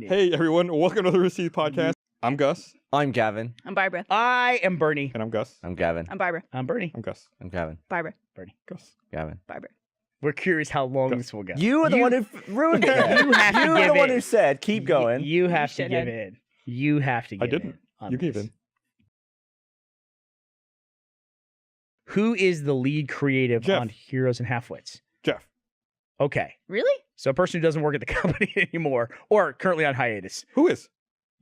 Hey, everyone. Welcome to the Rooster Teeth podcast. I'm Gus. I'm Gavin. I'm Barbara. I am Bernie. And I'm Gus. I'm Gavin. I'm Barbara. I'm Bernie. I'm Gus. I'm Gavin. Barbara. Bernie. Gus. Gavin. Barbara. We're curious how long Go. this will go. You are the one who ruined it. You have to You give are the one in. who said, keep going. You have to shithead. give in. You have to I give didn't. in. on You gave this. in. Who is the lead creative Jeff. on Heroes and Halfwits? Jeff. Okay. Really? So a person who doesn't work at the company anymore or currently on hiatus. Who is?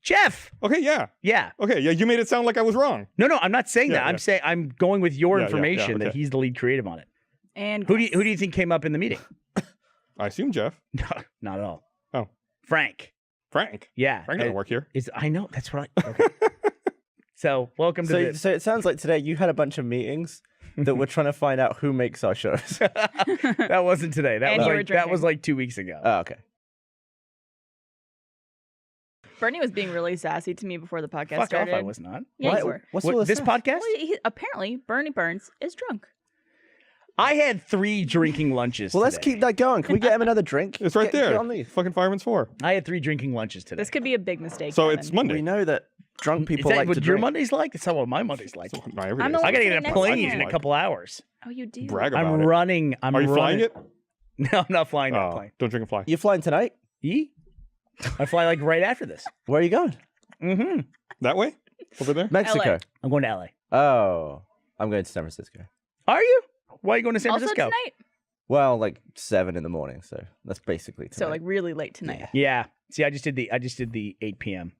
Jeff. Okay, yeah. Yeah. Okay, yeah, you made it sound like I was wrong. No, I'm not saying Yeah, that. I'm yeah. saying I'm going with your Yeah, yeah, information yeah, that okay. he's the lead creative on it. And Who do you think came up in the meeting? I assume Jeff. No, not at all. Oh. Frank. Frank. Yeah. Frank doesn't work here. I know. That's what I. Okay. So welcome to this. So it sounds like today you had a bunch of meetings that were trying to find out who makes our shows. That wasn't today. That And was you were like that was drinking. like 2 weeks ago. Oh, okay. Bernie was being really sassy to me before the podcast Fuck started. off! I was not. Yeah, Why- you were. What's all What, this stuff? podcast? Well, apparently, Bernie Burns is drunk. I had 3 drinking lunches. Well, let's today. keep that going. Can we get him another drink? It's right Get there. on these. Fucking Fireman's 4. I had 3 drinking lunches today. This could be a big mistake. So Kevin. it's Monday. We know that drunk Is people that like what to your drink. Monday's like? That's not what my Monday's like. So, not every I'm day. the I gotta Sitting get a next plane to in him. a couple hours. Oh, you do. Brag about I'm it. running. I'm Are you flying running. it? No, I'm not flying that Oh, plane. don't drink and fly. You're flying tonight? Ye? I fly like right after this. Where are you going? Mm-hmm. That way? Over there? Mexico. LA. I'm going to LA. Oh, I'm going to San Francisco. Are you? Why are you going to San Also Francisco? tonight. Well, like 7 in the morning, so that's basically tonight. So like really late tonight. Yeah. See, I just did the 8 p.m.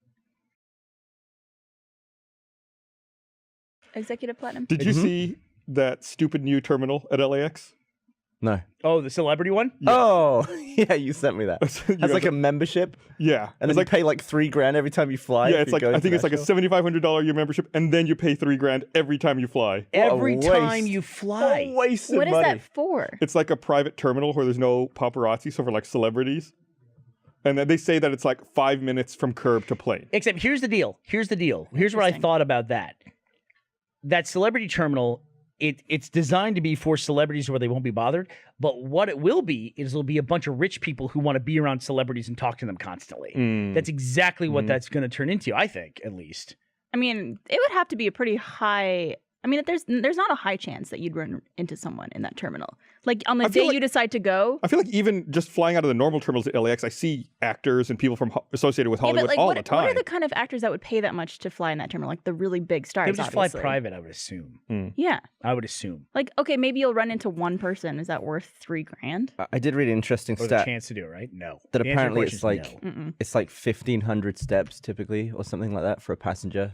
Executive Platinum. Did you Mhm. see that stupid new terminal at LAX? No. Oh, the celebrity one? Yes. Oh, yeah, you sent me that. You Has like guys- a membership, yeah. and It's then you pay like $3,000 every time you fly. yeah, if it's you like go I think it's like a international. $7,500 year membership, and then you pay $3,000 every time you fly. Every waste. time you fly. What a waste of What is money. that for? It's like a private terminal where there's no paparazzi, so for like celebrities. And then they say that it's like 5 minutes from curb to plane. Except here's the deal. Here's what I Interesting. thought about that. That celebrity terminal, it's designed to be for celebrities where they won't be bothered. But what it will be is it'll be a bunch of rich people who want to be around celebrities and talk to them constantly. Mm. That's exactly what that's going to turn into, I think, at least. I mean, it would have to be a pretty high. I mean, there's not a high chance that you'd run into someone in that terminal. Like on the I feel day like- you decide to go. I feel like even just flying out of the normal terminals at LAX, I see actors and people from associated with Yeah, Hollywood but like, all what, the time. what are the kind of actors that would pay that much to fly in that terminal? Like the really big stars. They would just obviously. fly private, I would assume. Yeah, I would assume. like okay, maybe you'll run into one person. Is that worth $3,000? I did read an interesting Or the stat chance to do it, right? No. that The answer to the apparently question it's is like no. Mm-mm. it's like 1,500 steps typically, or something like that, for a passenger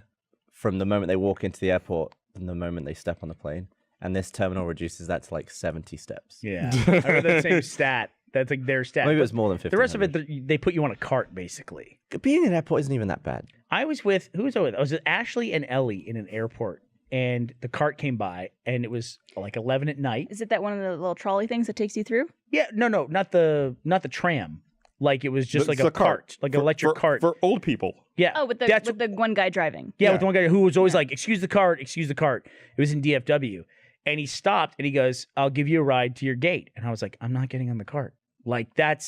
from the moment they walk into the airport and the moment they step on the plane. And this terminal reduces that to like 70 steps. Yeah. I read that same stat. That's like their stat. Maybe it But was more than 50. the rest of it, they put you on a cart, basically. Being in an airport isn't even that bad. I was with, who was I with? I was with Ashley and Ellie in an airport, and the cart came by, and it was like 11 at night. Is it that one of the little trolley things that takes you through? Yeah, no, not the tram. Like it was just It's like a cart, like an electric cart. For old people. Yeah. Oh, with that's- the one guy driving. yeah, Yeah. with the one guy who was always like, excuse the cart, excuse the cart. It was in DFW. And he stopped and he goes, I'll give you a ride to your gate. And I was like, I'm not getting on the cart. Like that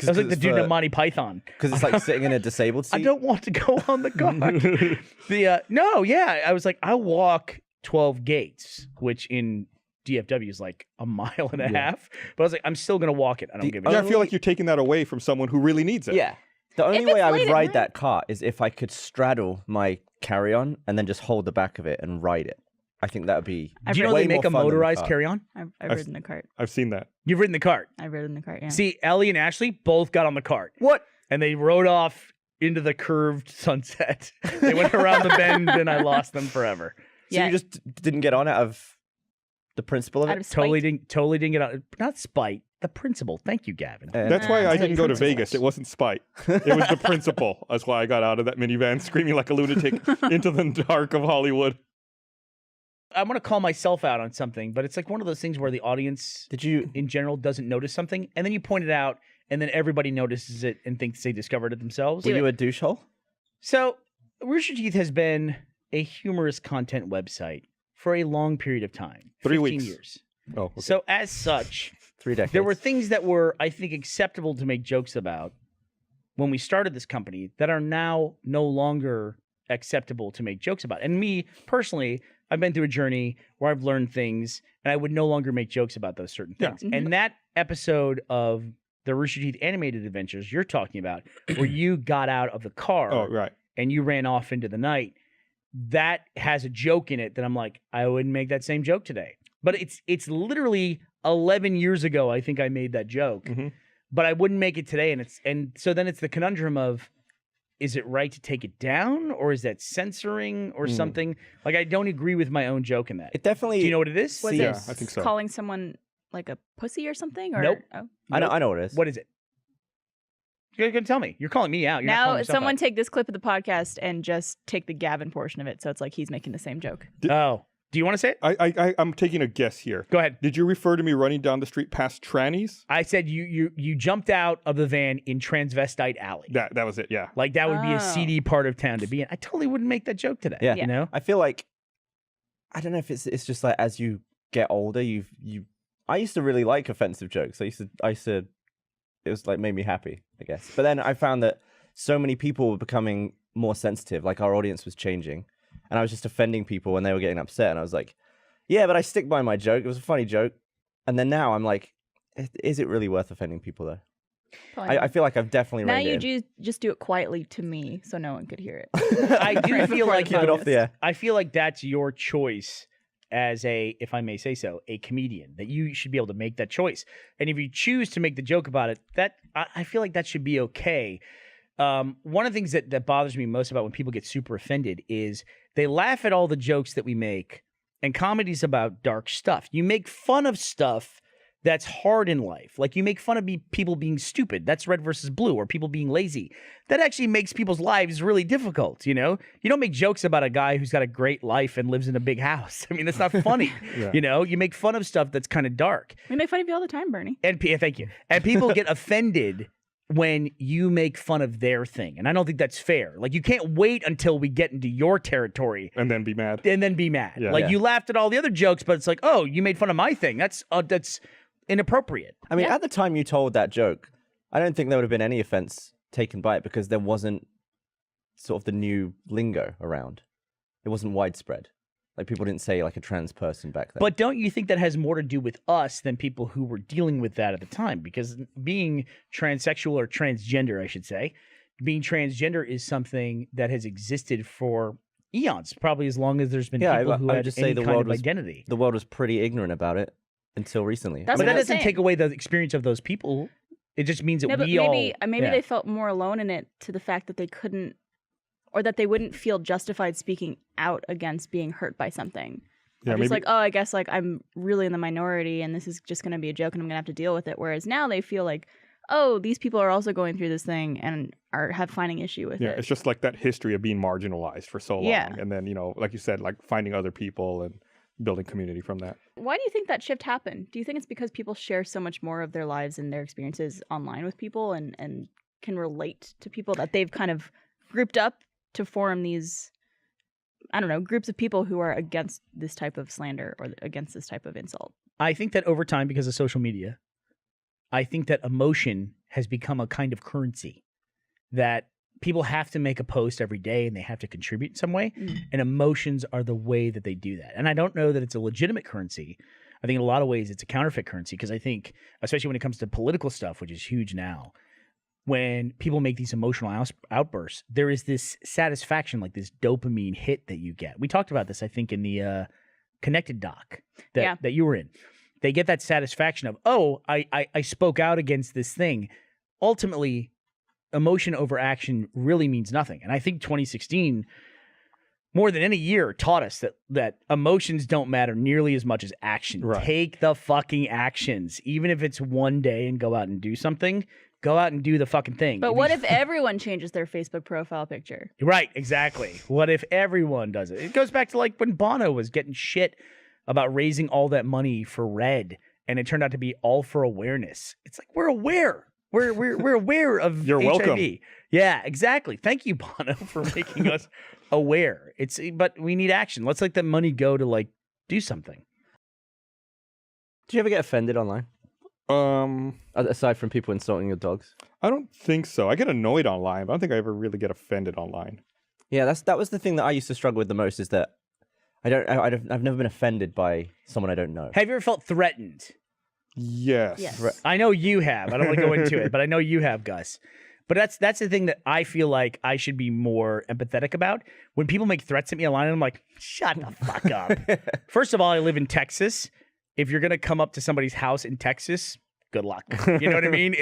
was like the dude in Monty Python. Because it's like sitting in a disabled seat. I don't want to go on the cart. No, yeah. I was like, I'll walk 12 gates, which in DFW is like a mile and a half. But I was like, I'm still gonna walk it. I don't give a Yeah, shit. I feel like you're taking that away from someone who really needs it. Yeah. The only it's way I late would at ride night. that cart is if I could straddle my carry-on and then just hold the back of it and ride it. I think that would be Do you know way they make more a fun than the motorized cart. carry-on? I've ridden the cart. I've seen that. You've ridden the cart. I've ridden the cart. Yeah. See, Ellie and Ashley both got on the cart. What? And they rode off into the curved sunset. They went around the bend and I lost them forever. So you just didn't get on out of the principle of out it? of spite. Totally didn't get on. Not spite, the principle. Thank you, Gavin. That's why I it's didn't go to principles. Vegas. It wasn't spite. It was the principle. That's why I got out of that minivan screaming like a lunatic into the dark of Hollywood. I want to call myself out on something, but it's like one of those things where the audience Did you? in general doesn't notice something, and then you point it out, and then everybody notices it and thinks they discovered it themselves. Were you a douchehole? So, Rooster Teeth has been a humorous content website for a long period of time. 3 15 weeks. years. Oh, okay. So, as such, 3 decades. there were things that were, I think, acceptable to make jokes about when we started this company that are now no longer acceptable to make jokes about. And me personally, I've been through a journey where I've learned things and I would no longer make jokes about those certain Yeah. things. And that episode of the Rooster Teeth animated adventures you're talking about, where you got out of the car Oh, right. and you ran off into the night, that has a joke in it that I'm like, I wouldn't make that same joke today. But it's literally 11 years ago I think I made that joke. Mhm. But I wouldn't make it today. And so then it's the conundrum of, is it right to take it down, or is that censoring or something? Like, I don't agree with my own joke in that. It definitely. Do you know what it is? Was Yeah, it I think so. calling someone like a pussy or something? Or Nope. Oh. I know what it is. What is it? You're going to tell me. You're calling me out. You're not calling Now yourself someone out. take this clip of the podcast and just take the Gavin portion of it, so it's like he's making the same joke. Oh. Do you want to say it? I'm taking a guess here. Go ahead. Did you refer to me running down the street past trannies? I said you jumped out of the van in Transvestite Alley. That was it. Yeah. Like, that would be a Oh. seedy part of town to be in. I totally wouldn't make that joke today. Yeah. You know? I feel like I don't know if it's just like as you get older, I used to really like offensive jokes. I used to it was like made me happy, I guess. But then I found that so many people were becoming more sensitive, like our audience was changing. And I was just offending people when they were getting upset. And I was like, yeah, but I stick by my joke. It was a funny joke. And then now I'm like, is it really worth offending people though? Probably I not. feel like I've definitely Now reined you it just do it quietly to me, so no one could hear it. in. I do feel like keep it off the air. I feel like that's your choice as a, if I may say so, a comedian, that you should be able to make that choice. And if you choose to make the joke about it, that I feel like that should be okay. One of the things that bothers me most about when people get super offended is they laugh at all the jokes that we make, and comedy's about dark stuff. You make fun of stuff that's hard in life. Like, you make fun of people being stupid. That's red versus blue, or people being lazy. That actually makes people's lives really difficult, you know? You don't make jokes about a guy who's got a great life and lives in a big house. I mean, that's not funny. Yeah. You know? You make fun of stuff that's kind of dark. We make fun of you all the time, Bernie. And thank you. And people get offended when you make fun of their thing. And I don't think that's fair. Like, you can't wait until we get into your territory And then be mad. and then be mad. Yeah. Like, Yeah. you laughed at all the other jokes, but it's like, oh, you made fun of my thing. That's inappropriate. I mean, Yeah. at the time you told that joke, I don't think there would have been any offense taken by it because there wasn't sort of the new lingo around. It wasn't widespread. Like, people didn't say like a trans person back then. But don't you think that has more to do with us than people who were dealing with that at the time? Because being transsexual, or transgender, I should say, being transgender is something that has existed for eons, probably as long as there's been Yeah, people who I would had just any say the kind world of was- identity. the world was pretty ignorant about it until recently. That's But what that I'm doesn't saying. take away the experience of those people. It just means that No, but we maybe all maybe yeah. they felt more alone in it, to the fact that they couldn't, or that they wouldn't feel justified speaking out against being hurt by something. Yeah, They're just maybe- like, oh, I guess like I'm really in the minority, and this is just going to be a joke, and I'm going to have to deal with it. Whereas now they feel like, oh, these people are also going through this thing and are finding issue with Yeah, it. it's just like that history of being marginalized for so long. Yeah. And then, like you said, like finding other people and building community from that. Why do you think that shift happened? Do you think it's because people share so much more of their lives and their experiences online with people, and can relate to people, that they've kind of grouped up to form these, I don't know, groups of people who are against this type of slander or against this type of insult? I think that over time, because of social media, I think that emotion has become a kind of currency, that people have to make a post every day and they have to contribute in some way. Mm. And emotions are the way that they do that. And I don't know that it's a legitimate currency. I think in a lot of ways it's a counterfeit currency, because I think, especially when it comes to political stuff, which is huge now, when people make these emotional outbursts, there is this satisfaction, like this dopamine hit that you get. We talked about this, I think, in the Connected doc that you were in. They get that satisfaction of, oh, I spoke out against this thing. Ultimately, emotion over action really means nothing. And I think 2016, more than any year, taught us that emotions don't matter nearly as much as action. Right. Take the fucking actions. Even if it's one day and go out and do something, go out and do the fucking thing. But what if everyone changes their Facebook profile picture? Right, exactly. What if everyone does it? It goes back to like when Bono was getting shit about raising all that money for Red, and it turned out to be all for awareness. It's like, we're aware. We're aware of You're HIV. welcome. Yeah, exactly. Thank you, Bono, for making us aware. But we need action. Let's let that money go to like do something. Did you ever get offended online? Aside from people insulting your dogs. I don't think so. I get annoyed online, but I don't think I ever really get offended online. Yeah, that was the thing that I used to struggle with the most is that I've never been offended by someone I don't know. Have you ever felt threatened? Yes. Yes. I know you have. I don't want to go into it, but I know you have, Gus. But that's the thing that I feel like I should be more empathetic about. When people make threats at me online, I'm like, shut the fuck up. First of all, I live in Texas. If you're gonna come up to somebody's house in Texas, good luck. You know what I mean?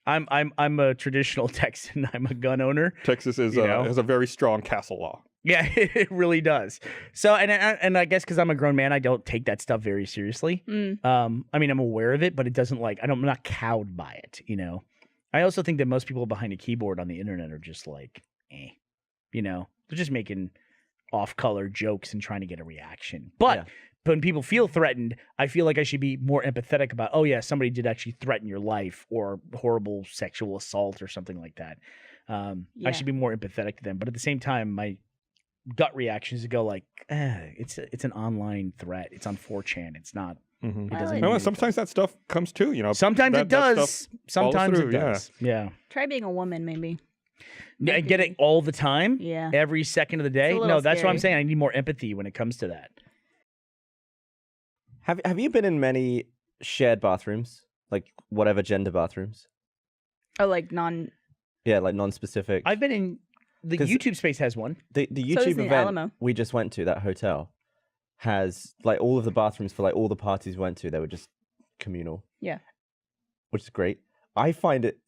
I'm a traditional Texan. I'm a gun owner. Texas is has a very strong castle law. Yeah, it really does. So, and I guess because I'm a grown man, I don't take that stuff very seriously. I mean, I'm aware of it, but it doesn't I'm not cowed by it. You know. I also think that most people behind a keyboard on the internet are just like, you know, they're just making off-color jokes and trying to get a reaction. But when people feel threatened, I feel like I should be more empathetic about, oh yeah, somebody did actually threaten your life or horrible sexual assault or something like that. I should be more empathetic to them. But at the same time, my gut reaction is to go like, it's an online threat. It's on 4chan. It's not. Mm-hmm. It doesn't. No, sometimes that stuff comes too. You know. Sometimes it does. Sometimes through, it does. Yeah. Try being a woman, maybe. And get it all the time. Yeah. Every second of the day. It's a No, little that's what I'm scary. saying. I need more empathy when it comes to that. Have you been in many shared bathrooms? Like whatever gender bathrooms? Oh, like non. Yeah, like non-specific. I've been in the 'Cause- YouTube space has one. The So YouTube does the event Alamo. we just went to, that hotel, has like all of the bathrooms for like all the parties we went to, they were just communal. Yeah. Which is great. I find it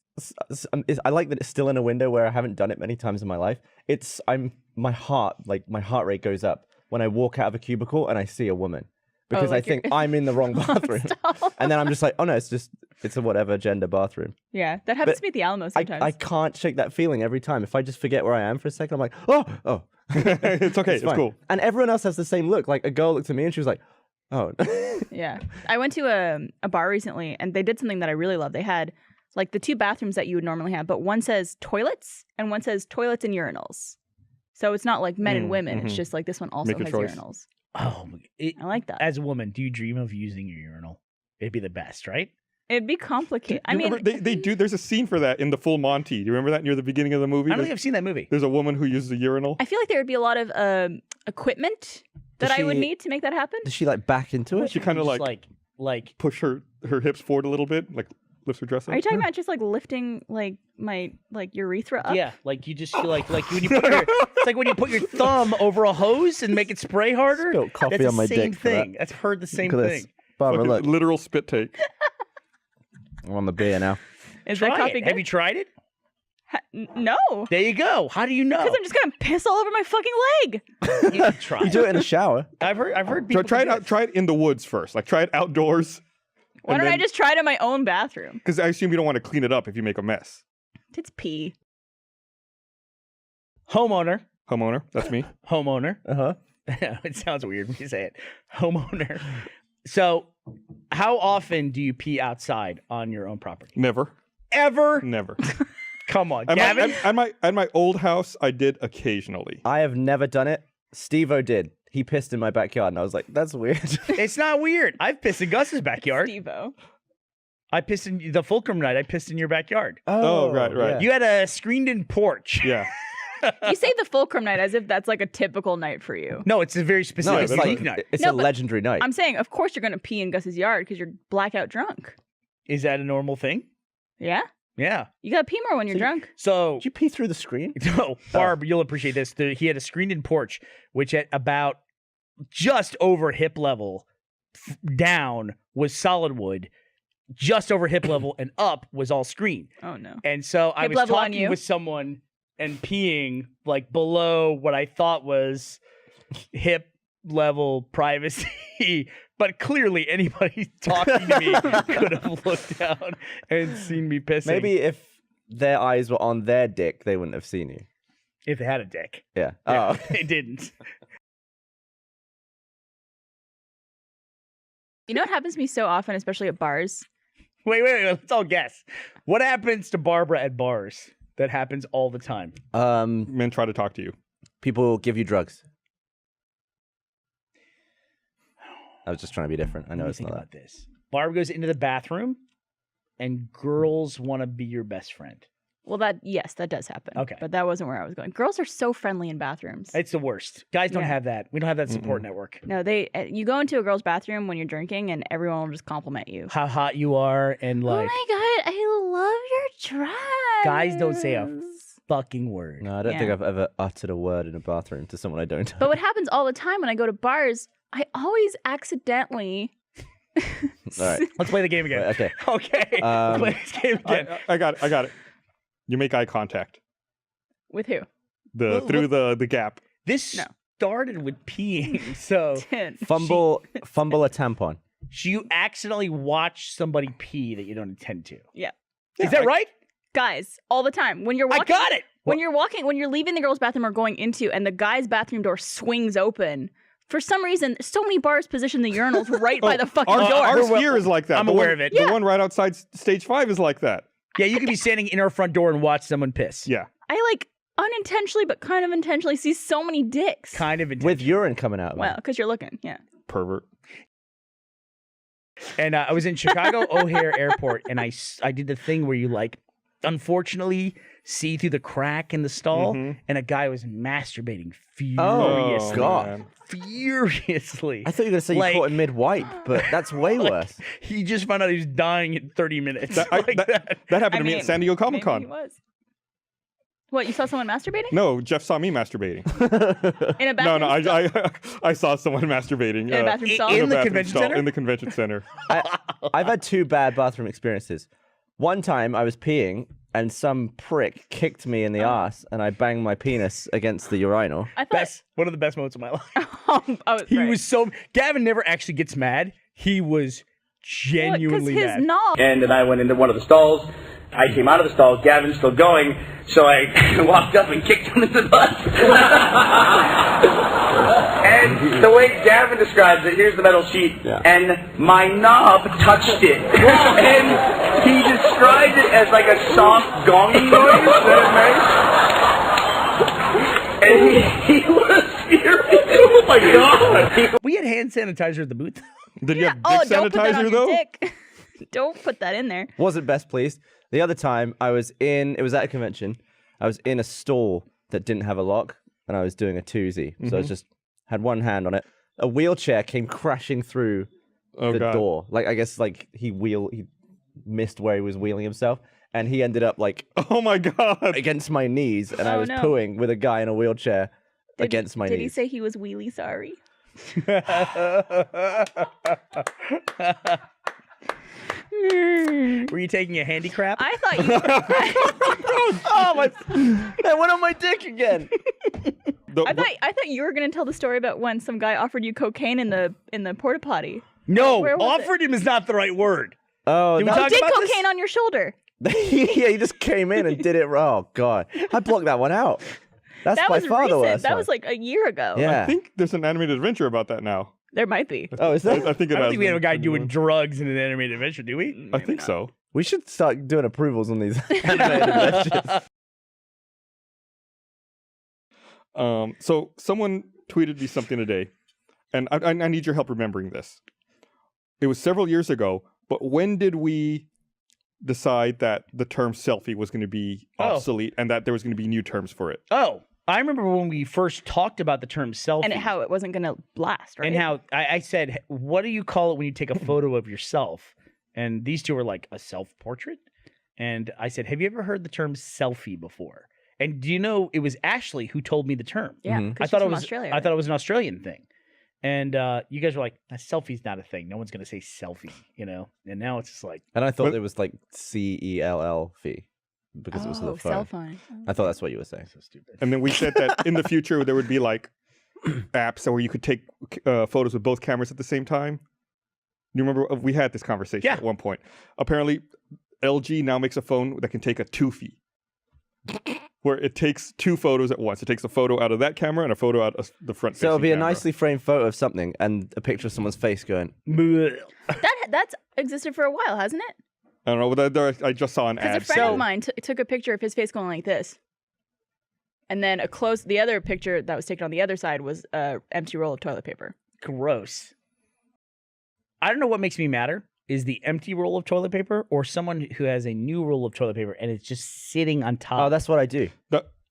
I like that it's still in a window where I haven't done it many times in my life. My heart rate goes up when I walk out of a cubicle and I see a woman. Because I like you're- think I'm in the wrong bathroom. Stop. And then I'm just like, oh no, it's a whatever gender bathroom. Yeah, that happens But to me at the Alamo sometimes. I can't shake that feeling every time. If I just forget where I am for a second, I'm like, oh. It's okay. It's fine. cool. And everyone else has the same look. Like a girl looked at me and she was like, oh. Yeah. I went to a bar recently and they did something that I really love. They had like the two bathrooms that you would normally have, but one says toilets and one says toilets and urinals. So it's not like men and women. It's just like this one also Make a has choice. urinals. Oh, I like that. as a woman, do you dream of using your urinal? It'd be the best, right? It'd be complicated. I You mean, remember, they do. There's a scene for that in the Full Monty. Do you remember that near the beginning of the movie? I don't think I've seen that movie. There's a woman who uses a urinal. I feel like there would be a lot of equipment that Does I would she- need to make that happen. Does she like back into it? She kind of Just like push her hips forward a little bit, like lifts her dress up. Are you talking about just like lifting like my urethra up? Yeah, like you just feel like when you put it's like when you put your thumb over a hose and make it spray harder. Spilled coffee That's on my the same dick for that. thing. That's heard the same Look at this. thing. Barbara, Like a look. literal spit take. I'm on the beer now. Is Try that coffee it. good? Have you tried it? No. There you go. How do you know? Because I'm just gonna piss all over my fucking leg. You can try. You do it in the shower. I've heard people Try it do out. Try it in the woods first. Like try it outdoors. Why don't I just try it in my own bathroom? Because I assume you don't want to clean it up if you make a mess. It's pee. Homeowner. That's me. Homeowner. Uh-huh. It sounds weird when you say it. Homeowner. So, how often do you pee outside on your own property? Never. Ever? Never. Come on, At Gavin. my old house, I did occasionally. I have never done it. Steve-O did. He pissed in my backyard, and I was like, that's weird. It's not weird. I've pissed in Gus's backyard. Steve-O. I pissed in the Fulcrum night. I pissed in your backyard. Oh, right. yeah. You had a screened-in porch. Yeah. You say the Fulcrum night as if that's like a typical night for you. No, it's a very No, specific it's that's like unique night. it's No, a but legendary night. I'm saying, of course, you're gonna pee in Gus's yard because you're blackout drunk. Is that a normal thing? Yeah, Yeah. you gotta pee more when you're drunk. So, Did you pee through the screen? no, Barb, you'll appreciate this. He had a screened-in porch, which at about just over hip level down was solid wood. Just over hip level and up was all screen. Oh no. And so I Hip was level on talking you? with someone and peeing like below what I thought was hip level privacy. But clearly anybody talking to me could have looked down and seen me pissing. Maybe if their eyes were on their dick, they wouldn't have seen you. if they had a dick. Yeah. Yeah, Oh. they didn't. You know what happens to me so often, especially at bars? Wait, let's all guess. What happens to Barbara at bars? That happens all the time. Men try to talk to you. People give you drugs. I was just trying to be different. I know Let me it's think not about this. Barb goes into the bathroom, and girls want to be your best friend. Well, that does happen. Okay. But that wasn't where I was going. Girls are so friendly in bathrooms. It's the worst. Guys don't Yeah. have that. We don't have that support network. No, you go into a girl's bathroom when you're drinking, and everyone will just compliment you. How hot you are, and like oh my god, I love your dress. guys don't say a fucking word. No, I don't think I've ever uttered a word in a bathroom to someone I don't know. But what happens all the time when I go to bars, I always accidentally. All right. Let's play the game again. Wait, okay. Okay. Let's play this game again. I got it. You make eye contact With who? through the gap. This No. started with peeing, so Fumble a tampon. you accidentally watch somebody pee that you don't intend to. Yeah. Is that right? Guys, all the time. When you're I walking, got it. when you're leaving the girls' bathroom or going into, and the guy's bathroom door swings open. For some reason, so many bars position the urinals right by the fucking door. Ours here is like that. I'm The aware one- of it. The one right outside stage 5 is like that. Yeah, you could be standing in our front door and watch someone piss. Yeah. I unintentionally, but kind of intentionally see so many dicks. Kind of intense. With urine coming out of Well, it. because you're looking, yeah. Pervert. And I was in Chicago O'Hare Airport, and I did the thing where you unfortunately see through the crack in the stall, and a guy was masturbating furiously. God. Man. Furiously. I thought you were going to say you caught him mid-wipe, but that's way worse. He just found out he was dying in 30 minutes. That happened to me at San Diego Comic Maybe he Con. was. What, you saw someone masturbating? No, Jeff saw me masturbating. In a No, bathroom? no, I saw someone masturbating. In a bathroom stall? in the bathroom convention stall, center? In the convention center. I've had 2 bad bathroom experiences. One time I was peeing and some prick kicked me in the ass and I banged my penis against the urinal. I thought... One of the best moments of my life. He Was so... Gavin never actually gets mad. He was genuinely his mad. knob. And then I went into one of the stalls. I came out of the stall. Gavin's still going. So I walked up and kicked him in the butt. And the way Gavin describes it, here's the metal sheet. Yeah. And my knob touched it. And he described it as like a soft gonging noise that it makes. And he was furious. Oh my God. We had hand sanitizer at the booth. Did you have dick Don't put that on sanitizer, your though? dick. Don't put that in there. Wasn't best pleased. The other time it was at a convention. I was in a stall that didn't have a lock and I was doing a 2Z. So I just had one hand on it. A wheelchair came crashing through Oh, the God. door. He missed where he was wheeling himself and he ended up Oh, my God. against my knees and I Oh, was no. pooing with a guy in a wheelchair against my Did he knees. say he was wheelie sorry? Were you taking a handicap? I thought you. Oh my! That went on my dick again. I thought you were gonna tell the story about when some guy offered you cocaine in the porta potty. No, Where was it? offered him is not the right word. Oh, Did we no. talk Did about this? cocaine on your shoulder? Yeah, he just came in and did it. Oh God, I blocked that one out. That's That by was far the recent. worst. That one. was like a year ago. Yeah. I think there's an animated adventure about that now. There might be. Oh, is that? I think it I don't has think we have a been- guy doing drugs in an animated adventure, do we? I think so. We should start doing approvals on these animated adventures. So someone tweeted me something today, and I need your help remembering this. It was several years ago, but when did we decide that the term selfie was going to be obsolete and that there was going to be new terms for it? Oh, I remember when we first talked about the term selfie. And how it wasn't gonna last, right? And how I said, what do you call it when you take a photo of yourself? And these two were like, a self-portrait? And I said, have you ever heard the term selfie before? And do you know, it was Ashley who told me the term. Yeah, Mhm. 'cause I thought she's it from was Australia. I thought it was an Australian thing. And you guys were like, a selfie's not a thing. No one's going to say selfie, you know? And now it's just like, And I thought But- it was like CELL fee because it was the phone. cell phone. I thought that's what you were saying. so stupid. And then we said that in the future there would be like apps where you could take photos with both cameras at the same time. You remember we had this conversation Yeah. at one point. Apparently, LG now makes a phone that can take a 2-fee, where it takes 2 photos at once. It takes a photo out of that camera and a photo out of the front. So it'll be a camera. nicely framed photo of something and a picture of someone's face going. Blech. That's existed for a while, hasn't it? I don't know. But I just saw an Because a ad. friend So- of mine took a picture of his face going like this, and then the other picture that was taken on the other side was a empty roll of toilet paper. Gross. I don't know what makes me madder. is the empty roll of toilet paper or someone who has a new roll of toilet paper and it's just sitting on top? Oh, that's what I do.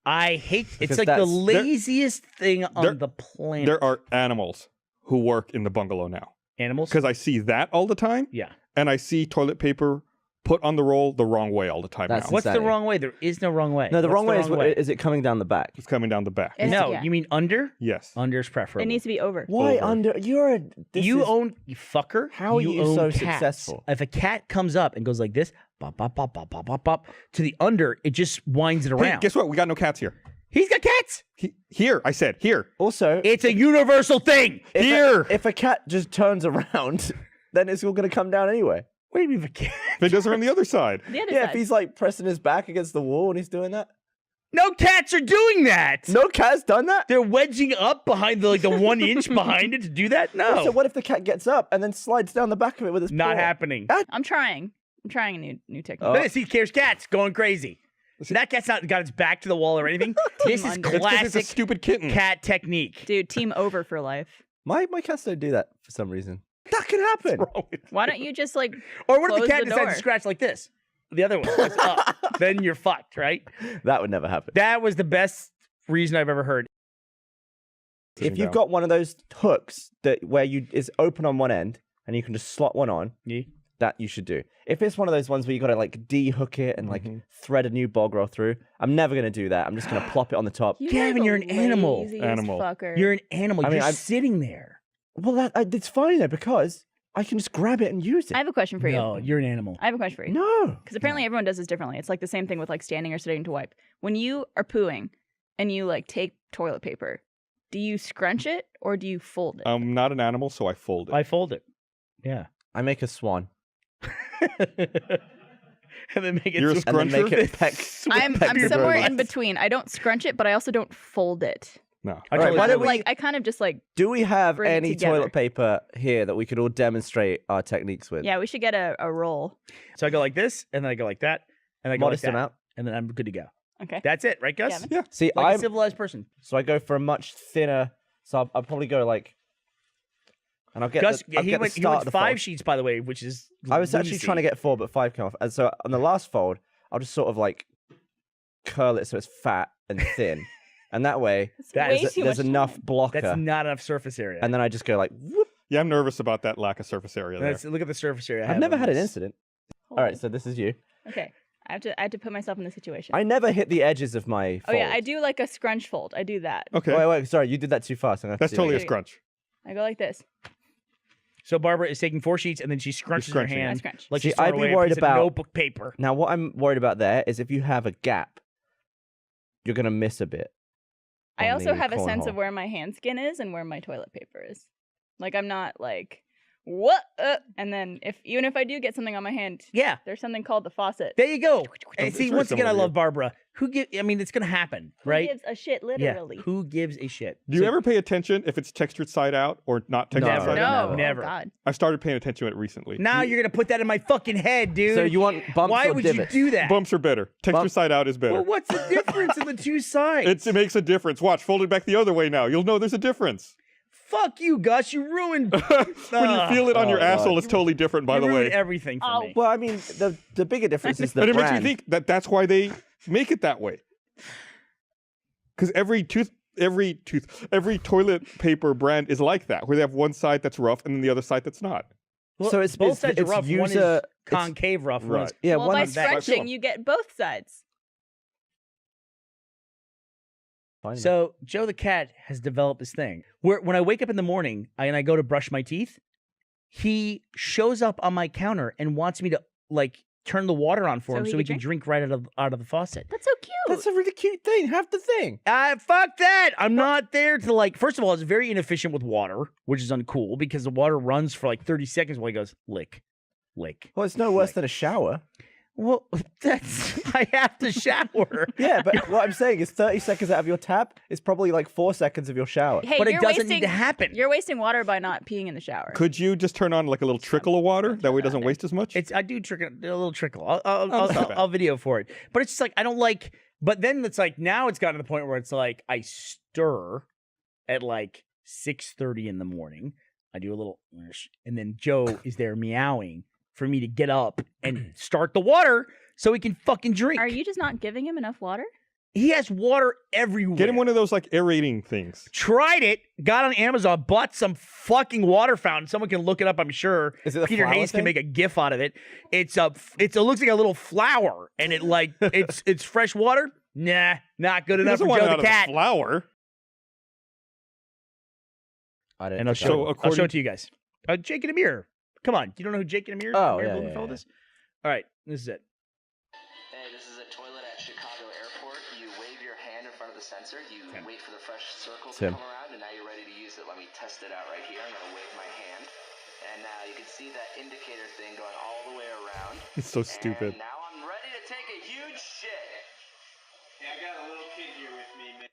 I hate Because it's like the that's- laziest thing on the planet. There are animals who work in the bungalow now Animals? because I see that all the time, Yeah. and I see toilet paper put on the roll the wrong way all the time That's now. What's the insanity. wrong way? There is no wrong way. No, the What's wrong way is it coming down the back? It's coming down the back. It's- No, yeah. you mean under? Yes. Under's preferable. It needs to be over. Why Over. under? You're a. This You is- own you fucker. How are you own so cats. successful? If a cat comes up and goes like this, bop bop bop bop bop bop bop to the under, it just winds it Hey, around. guess what? We got no cats here. He's got cats. Here, I said here. Also, It's a universal thing. if here. if a cat just turns around, then it's all going to come down anyway. What do you mean a cat? If it doesn't on the other side. The other Yeah, side. if he's like pressing his back against the wall when he's doing that. No cats are doing that. No cat's done that. They're wedging up behind the 1 inch behind it to do that. No, So what if the cat gets up and then slides down the back of it with his not paw? happening. I'm trying a new technique. Oh. Look at this, he cares cats going crazy. That cat's not got its back to the wall or anything. This is under. It's 'cause it's a classic stupid kitten. cat technique. Dude, team over for life. My cats don't do that for some reason. That can happen. Why don't you just like Or what if Close the cat the decides door. to scratch like this? The other one goes up. Then you're fucked, right? That would never happen. That was the best reason I've ever heard. If you've got one of those hooks that where it's open on one end and you can just slot one on, Yeah. that you should do. If it's one of those ones where you got to like de-hook it and like thread a new bog roll through, I'm never gonna do that. I'm just gonna plop it on the top. you Gavin, are you're the an animal. laziest Animal. Fucker. You're an animal. I mean, You're I'm- sitting there. Well, it's fine though because I can just grab it and use it. I have a question for No, you. you're an animal. I have a question for you. No. Because apparently everyone does this differently. It's like the same thing with like standing or sitting to wipe. When you are pooing and you like take toilet paper, do you scrunch it or do you fold it? I'm not an animal, so I fold it. I fold it. Yeah. I make a swan And then make it You're a so- and then make Scruncher? it peck. I'm peck your somewhere robot. in between. I don't scrunch it, but I also don't fold it. No. I All right, totally why Kind don't of we- like I kind of just like Do we have Bring it any together. toilet paper here that we could all demonstrate our techniques with? yeah. We should get a roll. So I go like this, and then I go like that, and I go Modest like that, amount. and then I'm good to go. Okay. That's it, right, Gus? Gavin? Yeah. See, Like a I'm civilized person. so I go for a much thinner. So I'll probably go like, and I'll get Gus, the, I'll he get went, the start of the 5 fold. sheets, by the way, which is. I was actually lunacy. trying to get 4, but 5 came off. And so on the last fold, I'll just sort of like curl it so it's fat and thin, and that way It's That way is- too there's much enough time. blocker, That's not enough surface area. and then I just go like, whoop. Yeah, I'm nervous about that lack of surface area there. Look at the surface area. I I've have never on had an this. incident. All right, so this is you. Okay. I have to put myself in the situation. I never hit the edges of my Oh fold. yeah, I do like a scrunch fold. I do that. Okay. Wait, sorry, you did that too fast. I'm gonna have to That's do totally that a again. scrunch. I go like this. So Barbara is taking 4 sheets and then she scrunches her scrunching. I hand scrunch. like See, she's throwing I'd be away a worried piece of about- notebook paper. Now, what I'm worried about there is if you have a gap, you're gonna miss a bit. I on also the have a sense cornhole. of where my hand skin is and where my toilet paper is. Like I'm not like what? And then even if I do get something on my hand, Yeah, there's something called the faucet. there you go. And It's see, very once again, I similar to love you. Barbara. I mean, it's gonna happen, Who right? gives a shit, literally. Yeah. Who gives a shit? Do you ever pay attention if it's textured side out or not textured Never. side No, out? Never. Never. Oh, God. I started paying attention to it recently. Now you're gonna put that in my fucking head, dude. So you want bumps Why or would divots? you do that? Bumps are better. Textured Bump- side out is better. Well, what's the difference in the two sides? It makes a difference. Watch, fold it back the other way now. You'll know there's a difference. Fuck you, Gus. You ruined. When you feel it on your Oh, God. asshole, it's totally different, by you the ruined way. everything for Oh, me. Well, I mean, the bigger difference is the And it brand. makes me think that that's why they make it that way. Because every toilet paper brand is like that, where they have one side that's rough and then the other side that's not. Well, So it's- both it's- sides are it's rough. One is user- it's- concave rough. One is Right. Yeah, well, one by is that- scrunching, you get both sides. fine. So Joe the cat has developed this thing where when I wake up in the morning and I go to brush my teeth, he shows up on my counter and wants me to like turn the water on for So him he so can he can drink right out of the faucet. That's so cute. That's a really cute thing. Have the thing. Fuck that! I'm not there to like. First of all, it's very inefficient with water, which is uncool because the water runs for like 30 seconds while he goes lick, lick. Well, it's no worse than a shower. Well, that's I have to shower. Yeah, but what I'm saying is 30 seconds out of your tap is probably like 4 seconds of your shower. Hey, But it you're doesn't wasting, need to happen. You're wasting water by not peeing in the shower. Could you just turn on like a little trickle of water? That way it doesn't waste as much? I do trickle a little trickle. I'll that's not bad. I'll video for it. But it's just like I don't like. But then it's like now it's gotten to the point where it's like I stir at like 6:30 in the morning. I do a little, and then Joe is there meowing for me to get up and start the water so he can fucking drink. Are you just not giving him enough water? He has water everywhere. Get him one of those like aerating things. Tried it, got on Amazon, bought some fucking water fountain. Someone can look it up, I'm sure. Is it the Peter flower Hayes thing? can make a gif out of it. It looks like a little flower, and it's fresh water. Nah, not good He enough doesn't for want it Joe out the of cat. the flower. I don't And I'll think I show, will. So I'll show according- it to you guys. Jake and Amir. Come on. You don't know who Jake and Amir? Oh, Amir yeah, Blumenfeld yeah. is? All right, this is it. Hey, this is a toilet at Chicago Airport. You wave your hand in front of the sensor. You wait for the fresh circle to Tim. come around, and now you're ready to use it. Let me test it out right here. I'm going to wave my hand. And now you can see that indicator thing going all the way around. It's so stupid. And now I'm ready to take a huge shit. Yeah, I got a little kid here with me, man.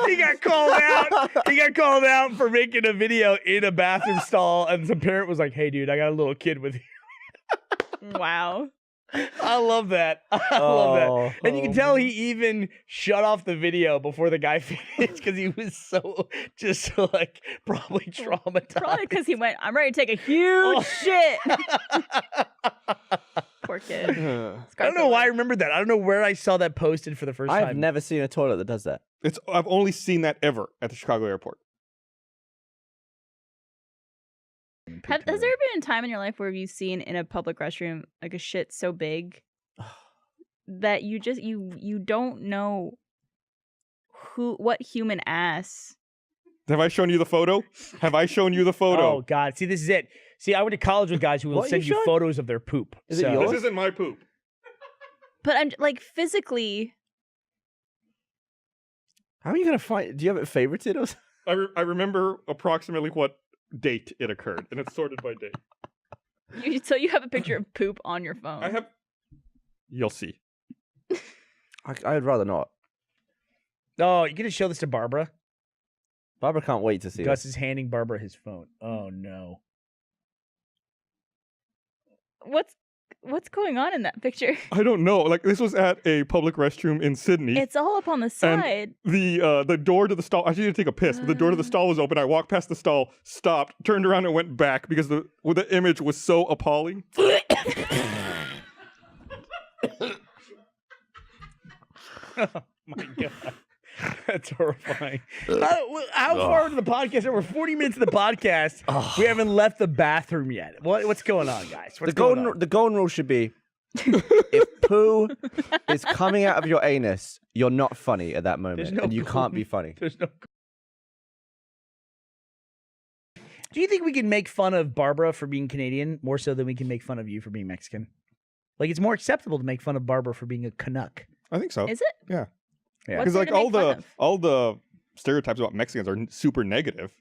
He got called out. He got called out for making a video in a bathroom stall, and some parent was like, "Hey, dude, I got a little kid with you." Wow. I love that. I love that. And you can Oh, tell he even shut off the video before the guy finished because he was like probably traumatized. Probably because he went, I'm ready to take a huge Oh. shit. Poor kid. I don't know why I remembered that. I don't know where I saw that posted for the first I've time. never seen a toilet that does that. I've only seen that ever at the Chicago airport. Has there been a time in your life where you've seen in a public restroom like a shit so big that you just you don't know what human ass? Have I shown you the photo? Have I shown you the photo? Oh God! See, this is it. See, I went to college with guys who will What are send you you showing? photos of their poop. Is it yours? This isn't my poop. But I'm like physically. How are you gonna find? Do you have it favorited or? I remember approximately what date it occurred, and it's sorted by date. So you have a picture of poop on your phone. I have. You'll see. I'd rather not. Oh, you gonna show this to Barbara? Barbara can't wait to see Gus this. is handing Barbara his phone. Oh no! What's going on in that picture? I don't know. Like this was at a public restroom in Sydney. It's all up on the side. The door to the stall. I needed to take a piss, but the door to the stall was open. I walked past the stall, stopped, turned around, and went back because the image was so appalling. Oh my God, that's horrifying. How far into the podcast? We're 40 minutes of the podcast. We haven't left the bathroom yet. What's going on, guys? What's going on? The golden rule should be: if poo is coming out of your anus, you're not funny at that moment, no and you can't be golden- funny. There's no. Do you think we can make fun of Barbara for being Canadian more so than we can make fun of you for being Mexican? Like it's more acceptable to make fun of Barbara for being a Canuck. I think so. Is it? Yeah. Yeah. What's Because there like to make fun of? all the stereotypes about Mexicans are super negative.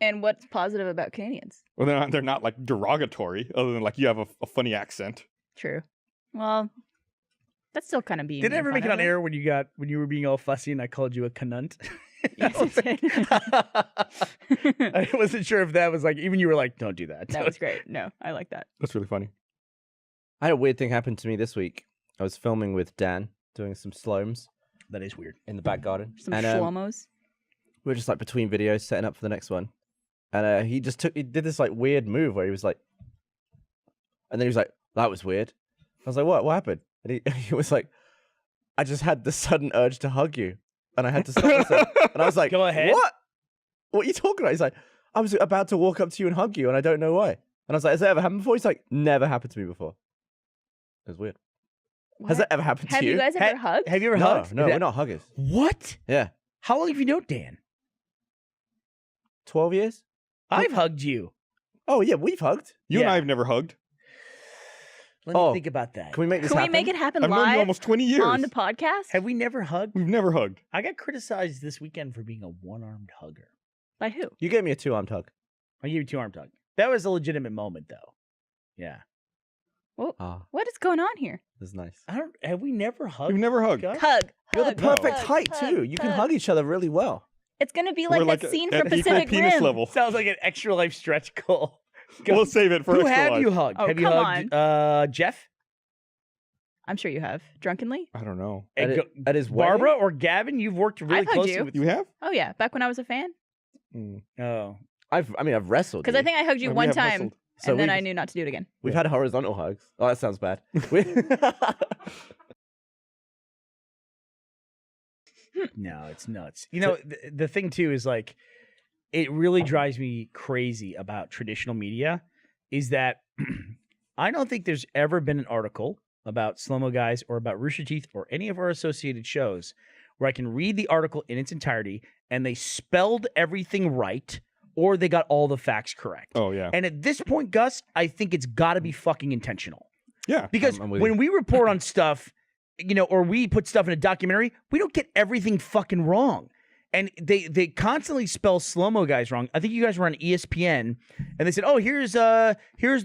And what's positive about Canadians? Well, they're not like derogatory, other than like you have a funny accent. True. Well, that's still kind of being. Did I ever made make it fun on of. air when you were being all fussy and I called you a cunt? Yes, it did. I wasn't sure if that was like even you were like, don't do that. That was great. No, I like that. That's really funny. I had a weird thing happen to me this week. I was filming with Dan, doing some slomes That is weird. in the back garden. Some and shlomos. we were just like between videos, setting up for the next one. And he did this like weird move where he was like, and then he was like, that was weird. I was like, what happened? And he was like, I just had the sudden urge to hug you. And I had to stop myself. And I was like, Go ahead. What are you talking about? He's like, I was about to walk up to you and hug you, and I don't know why. And I was like, has that ever happened before? He's like, never happened to me before. It was weird. Has that ever happened Have to you? you guys ever hugged? Have you ever No, hugged? no, Is we're that- not huggers. What? Yeah. How long have you known Dan? 12 years? I've hugged you. Oh, yeah, we've hugged. You and Yeah. I have never hugged. Let me Oh. think about that. Can we make this Can we happen? make it happen I've known you live almost 20 years. on the podcast? Have we never hugged? We've never hugged. I got criticized this weekend for being a one-armed hugger. By who? You gave me a 2-armed hug. I gave you a two-armed hug. That was a legitimate moment, though. Yeah. Ah, What is going on here? that's nice. I don't. Have we never hugged? We've never hugged. Gus? Hug. You're the hug, perfect hug, height, hug, too. You can hug each other really well. It's gonna be We're like that scene from at equal Pacific penis Rim. level. Sounds like an extra life stretch goal. We'll save it for Who extra have life. you hugged? Oh, have you come hugged Jeff? I'm sure you have. Drunkenly? I don't know. And At his wedding? Barbara or Gavin? You've worked really I've hugged closely you. with. You have? Oh yeah, back when I was a fan. Mm. Oh, I've wrestled. Because I you. think I hugged you We one have time wrestled. So and then we've- I knew not to do it again. We've had horizontal hugs. Oh, that sounds bad. We- No, it's nuts. You know, the thing too is like, it really drives me crazy about traditional media is that I don't think there's ever been an article about Slow-Mo Guys or about Rooster Teeth or any of our associated shows where I can read the article in its entirety and they spelled everything right or they got all the facts correct. Oh yeah. And at this point, Gus, I think it's got to be fucking intentional. Yeah. Because I'm with when you. we report on stuff, you know, or we put stuff in a documentary, we don't get everything fucking wrong. And they constantly spell Slow-Mo Guys wrong. I think you guys were on ESPN, and they said, "Oh, here's the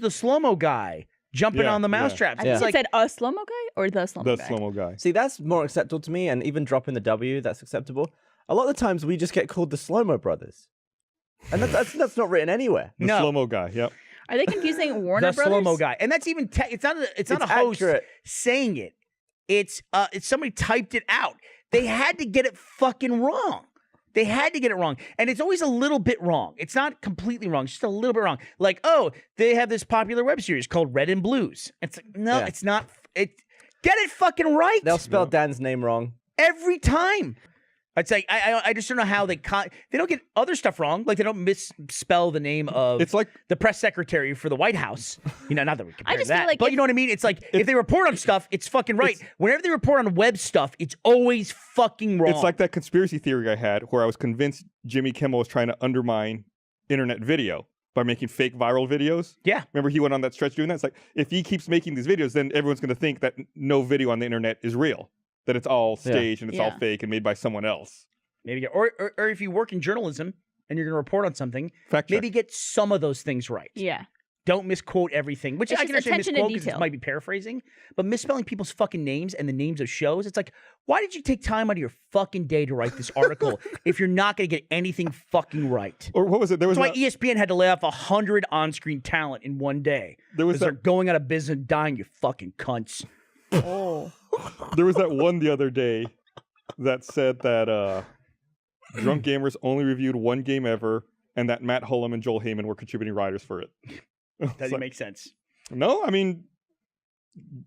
Slow-Mo guy jumping Yeah, on the yeah. mousetraps." I Yeah. think It's it like, said a slow-mo guy or the slow-mo The guy. slow-mo guy. See, that's more acceptable to me, and even dropping the W, that's acceptable. A lot of the times we just get called the Slow-Mo Brothers. And that's not written anywhere. The No. slow-mo guy. Yep. Are they confusing Warner the Brothers? Slow-Mo guy, and that's even it's not a host accurate. saying it. It's somebody typed it out. They had to get it fucking wrong. They had to get it wrong. And it's always a little bit wrong. It's not completely wrong. It's just a little bit wrong. Like, oh, they have this popular web series called Red and Blues. It's like, no, Yeah. it's not. Get it fucking right. They'll spell Dan's name wrong. Every time. It's like, I just don't know how they don't get other stuff wrong. Like, they don't misspell the name of It's like the press secretary for the White House. You know, not that we compare just feel that, like but if- you know what I mean? It's like, if they report on stuff, it's fucking right. Whenever they report on web stuff, it's always fucking wrong. It's like that conspiracy theory I had where I was convinced Jimmy Kimmel was trying to undermine internet video by making fake viral videos. Yeah. Remember he went on that stretch doing that? It's like, if he keeps making these videos, then everyone's going to think that no video on the internet is real, that it's all staged and it's all Yeah. fake and made by someone else. Maybe, or if you work in journalism and you're going to report on something, Fact check. maybe get some of those things right. Yeah. Don't misquote everything, which It's I can just understand attention to misquote because it detail. might be paraphrasing, but misspelling people's fucking names and the names of shows, it's like, why did you take time out of your fucking day to write this article if you're not going to get anything fucking right? Or what was it? There was That's why that, ESPN had to lay off 100 on-screen talent in one day. there was Because they're that, going out of business and dying, you fucking cunts. Oh. there was that one the other day that said that Drunk Gamers only reviewed one game ever and that Matt Hullum and Joel Heyman were contributing writers for it. It's Doesn't like, make sense. no, I mean,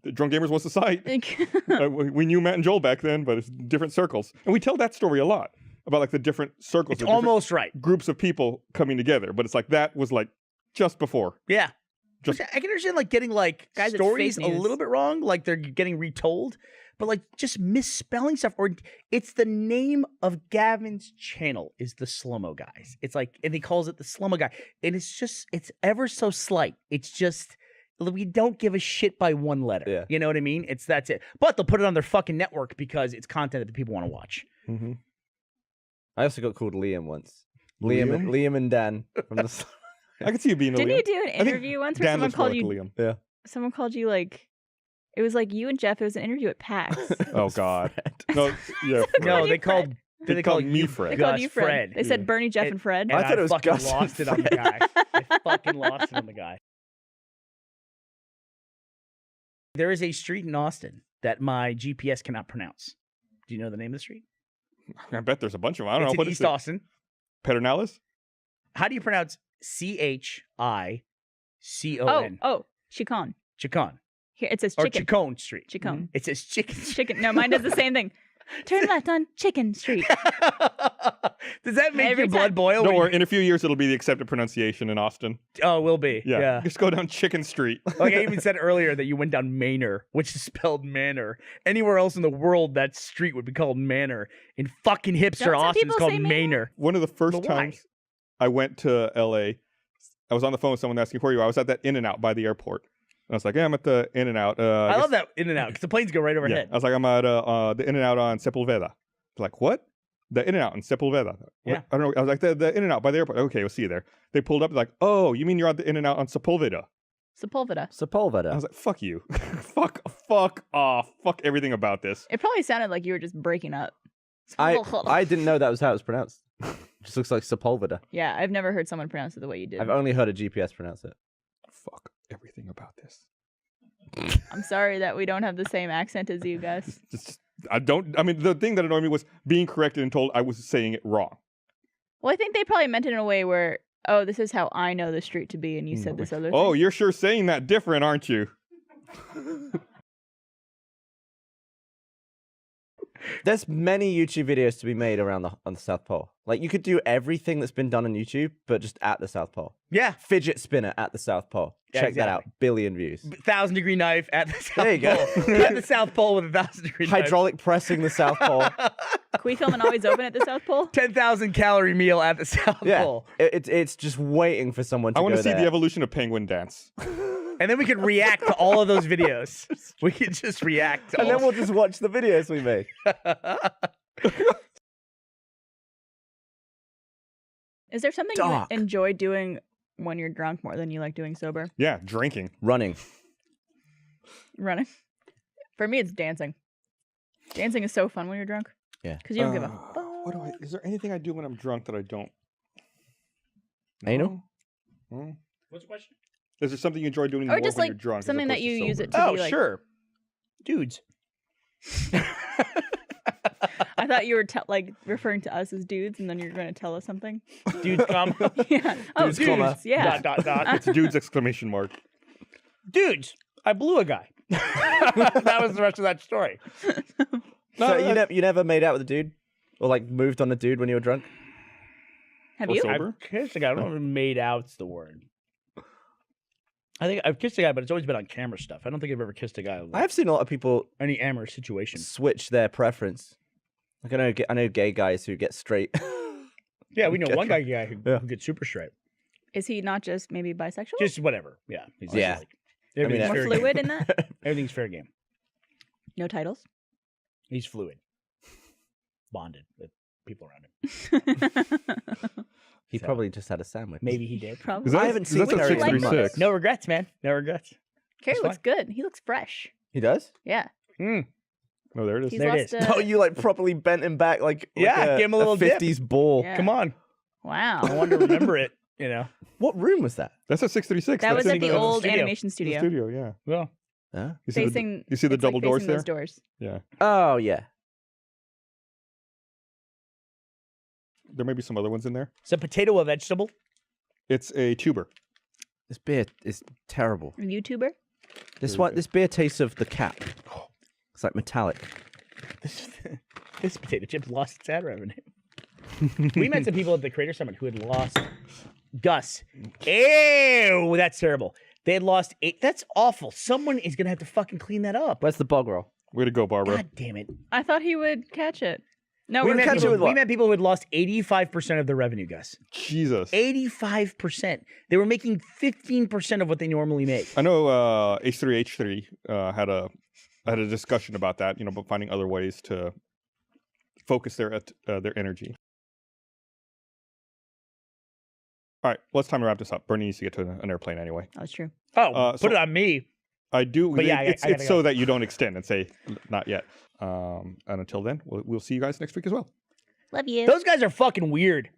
the Drunk Gamers was the site. We knew Matt and Joel back then, but it's different circles. And we tell that story a lot about like the different circles, It's the different almost right. groups of people coming together. But it's like that was like just before. Yeah. Just- Which I can understand like getting like Guys, it's stories fake a news. little bit wrong, like they're getting retold, but like just misspelling stuff. Or it's the name of Gavin's channel is the Slow-Mo Guys. It's like, and he calls it the Slow-Mo Guy. And it's ever so slight. It's just, we don't give a shit by one letter. Yeah. You know what I mean? That's it. But they'll put it on their fucking network because it's content that the people want to watch. Mm-hmm. I also got called Liam once. Liam and Dan from the. I could see you being a Didn't Liam. you do an think interview once where Dan someone looks more called like you? a Liam. Someone called you like. It was like you and Jeff. It was an interview at PAX. Oh God. No, yeah. No, you they called. They They called called me you Fred. They Gus called you Fred. They said Bernie, Jeff, and Fred. And I thought it was fucking Gus and lost it on the guy. I fucking lost it on the guy. There is a street in Austin that my GPS cannot pronounce. Do you know the name of the street? I bet there's a bunch of them. I don't It's know. What in is East it? Austin. Pedernales? How do you pronounce CHICON? Chicon. Chicon. Here it says Or chicken. Chicone Street. Chicon. It says chicken. Chicken. No, mine does the same thing. Turn left on Chicken Street. Does that make Every your blood time. boil? Don't when worry. In a few years, it'll be the accepted pronunciation in Austin. Oh, will be. Yeah. Yeah. Just go down Chicken Street. Like I even said earlier that you went down Manor, which is spelled Manor. Anywhere else in the world, that street would be called Manor. In fucking hipster Don't some Austin, it's people called say Manor. Manor? One of the first But why? times I went to LA, I was on the phone with someone asking where you were. I was at that In-N-Out by the airport. And I was like, yeah, I'm at the In-N-Out. I love that in and out because the planes go right Yeah. overhead. I was like, I'm at the In-N-Out on Sepulveda. They're like, what? The In-N-Out in Sepulveda. What? Yeah. I don't know. I was like, the In-N-Out by the airport. Okay, we'll see you there. They pulled up, like, oh, you mean you're at the In-N-Out on Sepulveda? Sepulveda. I Sepulveda. was like, fuck you. fuck off. Fuck everything about this. It probably sounded like you were just breaking up. I didn't know that was how it was pronounced. Just looks like Sepulveda. Yeah, I've never heard someone pronounce it the way you did. I've only heard a GPS pronounce it. Fuck everything about this. I'm sorry that we don't have the same accent as you guys. I mean, the thing that annoyed me was being corrected and told I was saying it wrong. Well, I think they probably meant it in a way where oh, this is how I know the street to be, and you said this other Oh, thing. you're sure saying that different, aren't you? There's many YouTube videos to be made around on the South Pole. Like you could do everything that's been done on YouTube, but just at the South Pole. Yeah. Fidget spinner at the South Pole. Yeah, Check that out. exactly. Billion views. 1,000-degree knife at the South There you go. Pole. At the South Pole with a 1,000-degree knife. Hydraulic pressing the South Pole. Can we film and always open at the South Pole? 10,000-calorie meal at the South Yeah, Pole. it's just waiting for someone to I want go to see there. the evolution of penguin dance. And then we could react to all of those videos. We could just react to And all then we'll just watch the videos we made. Is there something Dark. you enjoy doing when you're drunk more than you like doing sober? Yeah, drinking. Running. Running. For me, it's dancing. Dancing is so fun when you're drunk. Yeah. Because you don't give a What do I? Is there anything I do when I'm drunk that I don't? Anal? No? What's the question? Is there something you enjoy doing Or more just when like you're drunk? as something that opposed to you use sober? it to Oh, be like. sure. Dudes. I thought you were like referring to us as dudes, and then you're going to tell us something. Dudes come. Yeah. Oh, Dudes, dudes. comma. Yeah. Dot. It's a dude's exclamation mark. Dudes, I blew a guy. That was the rest of that story. So you never made out with a dude? Or like moved on a dude when you were drunk? Have Or you? sober? I've kissed a guy. I don't know if made out's the word. I think I've kissed a guy, but it's always been on camera stuff. I don't think I've ever kissed a guy in I have seen a lot of people any amorous situation. switch their preference. Like I know gay guys who get straight. Yeah, we know Get one guy who Yeah. gets super straight. Is he not just maybe bisexual? Just whatever. Yeah. He's just Yeah. like, mean, everything's more fair fluid game. in that? Everything's fair game. No titles? He's fluid. Bonded with people around him. He So, probably just had a sandwich. Maybe he did. Probably. Is that, I haven't is seen that Carrie at in 636? No regrets, man. No regrets. Carrie It's looks fine. good. He looks fresh. He does? Yeah. Mm. Oh, there it is. He's There it lost is. a... Oh, you like properly bent him back like Yeah, a, give him a little dip. 50s ball. Yeah. Come on. I Wow. want to remember it, you know. What room was that? That's at 636. That was That's at in the the old studio. animation the studio. studio. Yeah. Well, Huh? You see Facing... you see the it's double like doors facing there? those doors. Yeah. Oh, yeah. There may be some other ones in there. is a potato a vegetable? It's a tuber. This beer is terrible. A YouTuber? This beer tastes of the cap. It's like metallic. This potato chip lost its ad revenue. We met some people at the Creator Summit who had lost Gus. Ew, that's terrible. They had lost 8. That's awful. Someone is gonna have to fucking clean that up. Where's the bog roll? Way to go, Barbara. God damn it. I thought he would catch it. No, We we're met people- people with what? We met people who had lost 85% of their revenue, Gus. Jesus. 85%. They were making 15% of what they normally make. I know H3H3 had a discussion about that, but finding other ways to focus their energy. All right, well, it's time to wrap this up. Bernie needs to get to an airplane anyway. That's true. Oh, so- put it on me. I do. But yeah, it's I gotta so go. that you don't extend and say not yet. And until then, we'll see you guys next week as well. Love you. Those guys are fucking weird.